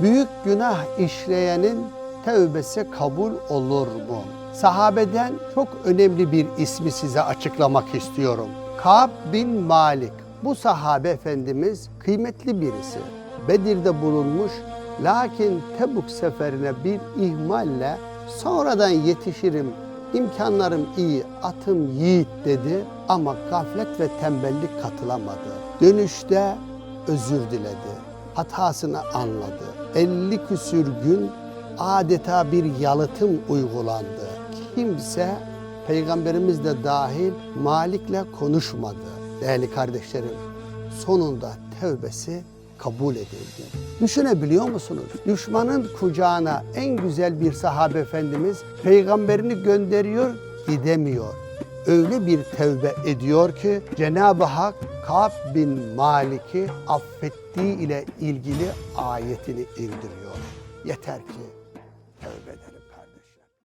Büyük günah işleyenin tevbesi kabul olur mu? Sahabeden çok önemli bir ismi size açıklamak istiyorum. Kâb bin Malik. Bu sahabe efendimiz kıymetli birisi. Bedir'de bulunmuş, lakin Tebuk seferine bir ihmalle sonradan yetişirim, imkanlarım iyi, atım yiğit dedi ama gaflet ve tembellik katılamadı. Dönüşte özür diledi, hatasını anladı. 50 küsür gün adeta bir yalıtım uygulandı. Kimse, Peygamberimiz de dahil, Malik'le konuşmadı. Değerli kardeşlerim, sonunda tevbesi kabul edildi. Düşünebiliyor musunuz? Düşmanın kucağına en güzel bir sahabe efendimiz peygamberini gönderiyor, gidemiyor. Öyle bir tevbe ediyor ki Cenab-ı Hak Kâb bin Malik'i affettiği ile ilgili ayetini indiriyor. Yeter ki